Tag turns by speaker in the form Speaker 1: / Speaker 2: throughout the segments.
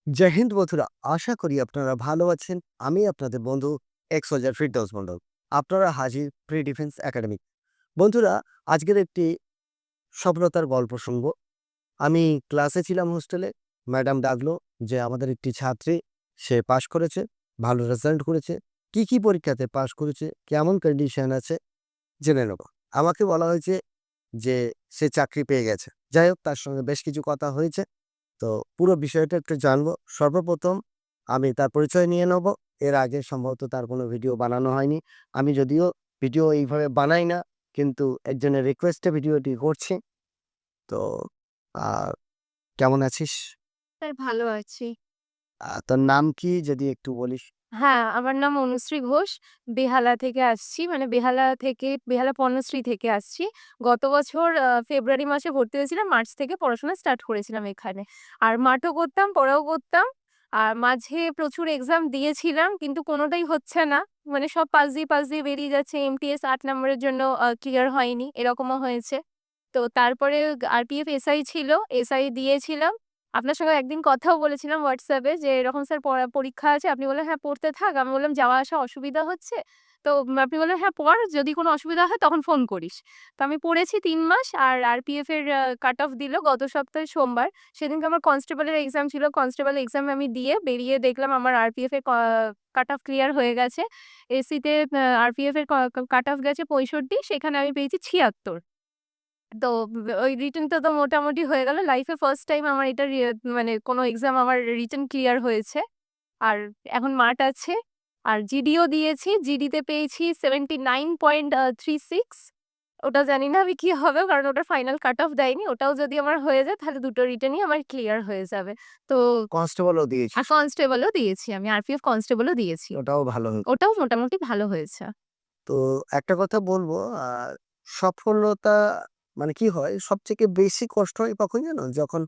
Speaker 1: জয় হিন্দ বন্ধুরা, আশা করি আপনারা ভালো আছেন। আমি আপনাদের বন্ধু এক্স সোলজার ফিরদৌস মন্ডল। আপনারা হাজির প্রি ডিফেন্স একাডেমি। বন্ধুরা, আজকের একটি সফলতার গল্প শুনবো। আমি ক্লাসে ছিলাম হোস্টেলে। ম্যাডাম ডাকলো যে আমাদের একটি ছাত্রী সে পাশ করেছে, ভালো রেজাল্ট করেছে। কি পরীক্ষাতে পাশ করেছে, কেমন কন্ডিশন আছে জেনে নেব। আমাকে বলা হয়েছে যে সে চাকরি পেয়ে গেছে। যাই হোক, তার সঙ্গে বেশ কিছু কথা হয়েছে। তো পুরো বিষয়টা একটু জানবো। সর্বপ্রথম আমি তার পরিচয় নিয়ে নেব। এর আগে সম্ভবত তার কোনো ভিডিও বানানো হয়নি। আমি যদিও ভিডিও এইভাবে বানাই না, কিন্তু একজনের রিকোয়েস্টে ভিডিওটি করছি। তো আ কেমন আছিস?
Speaker 2: স্যার ভালো আছি।
Speaker 1: তোর নাম কি যদি একটু বলিস?
Speaker 2: হ্যাঁ, আমার নাম অনুশ্রী ঘোষ। বেহালা থেকে আসছি। মানে বেহালা পণ্যশ্রী থেকে আসছি। গত বছর ফেব্রুয়ারি মাসে ভর্তি হয়েছিলাম। মার্চ থেকে পড়াশোনা স্টার্ট করেছিলাম এখানে। আর মাঠও করতাম, পড়াও করতাম। আর মাঝে প্রচুর এক্সাম দিয়েছিলাম কিন্তু কোনোটাই হচ্ছে না। মানে সব পাশ দিয়ে বেরিয়ে যাচ্ছে। এমটিএস ৮ নম্বরের জন্য ক্লিয়ার হয়নি। এরকমও হয়েছে। তো তারপরে আরপিএফ এসআই ছিল। এসআই দিয়েছিলাম। আপনার সঙ্গে একদিন কথাও বলেছিলাম WhatsApp এ যে এরকম স্যার পরীক্ষা আছে। আপনি বললেন, "হ্যাঁ, পড়তে থাক।" আমি বললাম, "যাওয়া আসা অসুবিধা হচ্ছে।" তো আপনি বললেন, "হ্যাঁ, পড়। যদি কোনো অসুবিধা হয় তখন ফোন করিস।" তো আমি পড়েছি ৩ মাস আর আরপিএফ এর কাট অফ দিল গত সপ্তাহে সোমবার। সেদিনকে আমার কনস্টেবলের এক্সাম ছিল। কনস্টেবল এক্সাম আমি দিয়ে বেরিয়ে দেখলাম আমার আরপিএফ এর কাট অফ ক্লিয়ার হয়ে গেছে। এসসি তে আরপিএফ এর কাট অফ গেছে 65, সেখানে আমি পেয়েছি 76। তো ওই রিটেনটা তো মোটামুটি হয়ে গেল। লাইফে ফার্স্ট টাইম আমার এটা মানে কোনো এক্সাম আমার রিটেন ক্লিয়ার হয়েছে। আর এখন মাঠ আছে। আর জিডিও দিয়েছি। জিডিতে পেয়েছি 79.36। ওটা জানি না আমি কি হবে কারণ ওটার ফাইনাল কাট অফ দেয়নি। ওটাও যদি আমার হয়ে যায় তাহলে দুটো রিটেনই আমার ক্লিয়ার হয়ে যাবে। তো
Speaker 1: কনস্টেবলও দিয়েছিস?
Speaker 2: কনস্টেবলও দিয়েছি আমি। আরপিএফ কনস্টেবলও দিয়েছি।
Speaker 1: ওটাও ভালো হয়েছে।
Speaker 2: ওটাও মোটামুটি ভালো হয়েছে।
Speaker 1: তো একটা কথা বলবো, সফলতা মানে কি হয়, সবথেকে বেশি কষ্ট হয় কখন জানো? যখন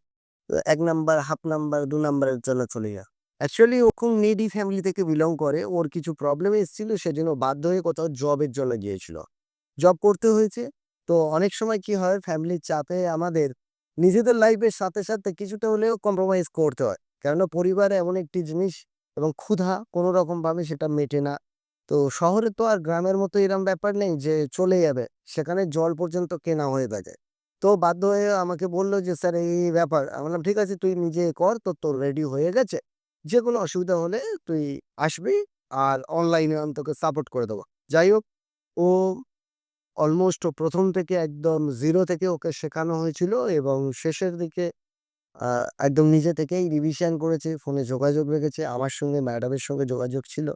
Speaker 1: ১ নাম্বার, হাফ নাম্বার, ২ নাম্বারের জন্য চলে যায়। অ্যাকচুয়ালি ও খুব নিডি ফ্যামিলি থেকে বিলং করে। ওর কিছু প্রবলেম এসেছিল, সেজন্য বাধ্য হয়ে কোথাও জবের জন্য গিয়েছিল। জব করতে হয়েছে। তো অনেক সময় কি হয়, ফ্যামিলির চাপে আমাদের নিজেদের লাইফের সাথে কিছুটা হলেও কম্প্রোমাইজ করতে হয়। কেননা পরিবারে এমন একটি জিনিস এবং ক্ষুধা কোনো রকমভাবে সেটা মেটে না। তো শহরে তো আর গ্রামের মতো এরম ব্যাপার নেই যে চলে যাবে। সেখানে জল পর্যন্ত কেনা হয়ে থাকে। তো বাধ্য হয়ে আমাকে বলল যে, "স্যার এই ব্যাপার।" আমি বললাম, "ঠিক আছে, তুই নিজে কর। তোর রেডি হয়ে গেছে। যেকোনো অসুবিধা হলে তুই আসবি। আর অনলাইনে আমি তোকে সাপোর্ট করে দেবো।" যাই হোক, ও অলমোস্ট ১ম থেকে একদম 0 থেকে ওকে শেখানো হয়েছিল এবং শেষের দিকে আ একদম নিজে থেকেই রিভিশন করেছে, ফোনে যোগাযোগ রেখেছে। আমার সঙ্গে ম্যাডামের সঙ্গে যোগাযোগ ছিল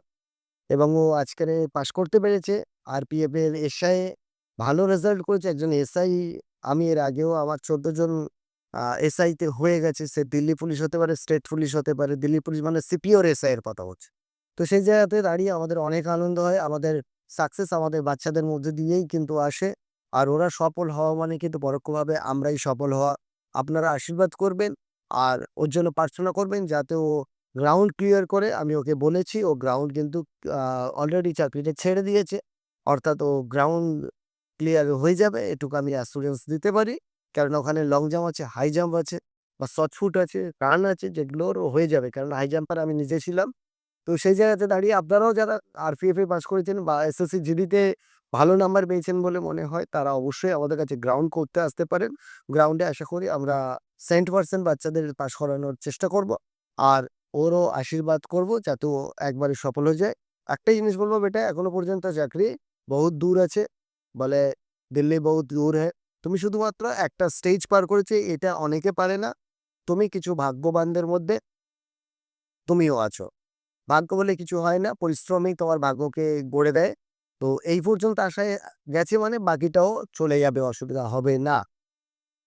Speaker 1: এবং ও আজকেরে পাস করতে পেরেছে। আরপিএফ এর এসআই এ ভালো রেজাল্ট করেছে। একজন এসআই, আমি এর আগেও আমার ১৪ জন এসআই তে হয়ে গেছে। সে দিল্লি পুলিশ হতে পারে, স্টেট পুলিশ হতে পারে। দিল্লি পুলিশ মানে সিপিওর এসআই এর কথা হচ্ছে। তো সেই জায়গাতে দাঁড়িয়ে আমাদের অনেক আনন্দ হয়। আমাদের সাকসেস আমাদের বাচ্চাদের মধ্যে দিয়েই কিন্তু আসে। আর ওরা সফল হওয়া মানে কিন্তু পরোক্ষভাবে আমরাই সফল হওয়া। আপনারা আশীর্বাদ করবেন আর ওর জন্য প্রার্থনা করবেন যাতে ও গ্রাউন্ড ক্লিয়ার করে। আমি ওকে বলেছি, ও গ্রাউন্ড কিন্তু আ অলরেডি চাকরিটা ছেড়ে দিয়েছে। অর্থাৎ ও গ্রাউন্ড ক্লিয়ার হয়ে যাবে, এটুকু আমি অ্যাসুরেন্স দিতে পারি। কারণ ওখানে লং জাম্প আছে, হাই জাম্প আছে বা শর্টফুট আছে, রান আছে, যেগুলো ওর হয়ে যাবে। কারণ হাই জাম্পার আমি নিজে ছিলাম। তো সেই জায়গাতে দাঁড়িয়ে আপনারাও যারা আরপিএফ এ পাস করেছেন বা এসএসসি জিডিতে ভালো নাম্বার পেয়েছেন বলে মনে হয়, তারা অবশ্যই আমাদের কাছে গ্রাউন্ড করতে আসতে পারেন। গ্রাউন্ডে আশা করি আমরা 100% বাচ্চাদের পাস করানোর চেষ্টা করব। আর ওরও আশীর্বাদ করব যাতে ও একবারে সফল হয়ে যায়। একটাই জিনিস বলব বেটা, এখনো পর্যন্ত চাকরি বহুত দূর আছে। বলে দিল্লি বহুত দূর হ্যায়। তুমি শুধুমাত্র একটা স্টেজ পার করেছে, এটা অনেকে পারে না। তুমি কিছু ভাগ্যবানদের মধ্যে তুমিও আছো। ভাগ্য বলে কিছু হয় না। পরিশ্রমই তোমার ভাগ্যকে গড়ে দেয়। তো এই পর্যন্ত আসায় গেছে মানে বাকিটাও চলে যাবে, অসুবিধা হবে না।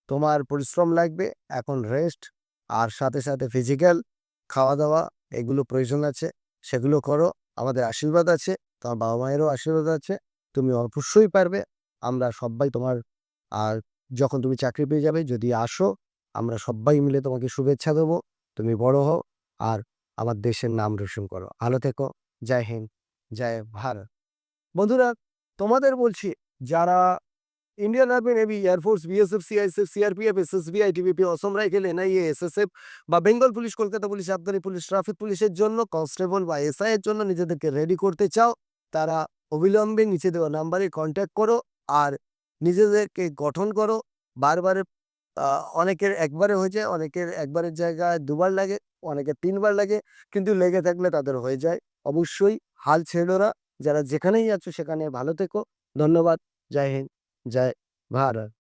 Speaker 1: তোমার পরিশ্রম লাগবে, এখন রেস্ট আর সাথে ফিজিক্যাল খাওয়া-দাওয়া এগুলো প্রয়োজন আছে। সেগুলো করো। আমাদের আশীর্বাদ আছে। তোমার বাবা-মায়েরও আশীর্বাদ আছে। তুমি অবশ্যই পারবে। আমরা সব্বাই তোমার আর যখন তুমি চাকরি পেয়ে যাবে যদি আসো, আমরা সব্বাই মিলে তোমাকে শুভেচ্ছা দেবো। তুমি বড় হও আর আমার দেশের নাম রোশন করো। ভালো থেকো। জয় হিন্দ, জয় ভারত। বন্ধুরা, তোমাদের বলছি, যারা Indian army, navy, air force, BSF, CISF, CRPF, SSB, ITBP, Assam rifle, NIA, SSF বা বেঙ্গল পুলিশ, কলকাতা পুলিশ, আবগারি পুলিশ, ট্রাফিক পুলিশের জন্য কনস্টেবল বা এসআই এর জন্য নিজেদেরকে রেডি করতে চাও, তারা অবিলম্বে নিচে দেওয়া নাম্বারে কন্ট্যাক্ট করো আর নিজেদেরকে গঠন করো। বারবার অনেকের একবারে হয়ে যায়, অনেকের একবারের জায়গায় দুবার লাগে, অনেকের ৩ বার লাগে। কিন্তু লেগে থাকলে তাদের হয়ে যায়। অবশ্যই হাল ছেড়ো না। যারা যেখানেই আছো সেখানে ভালো থেকো। ধন্যবাদ। জয় হিন্দ, জয় ভারত।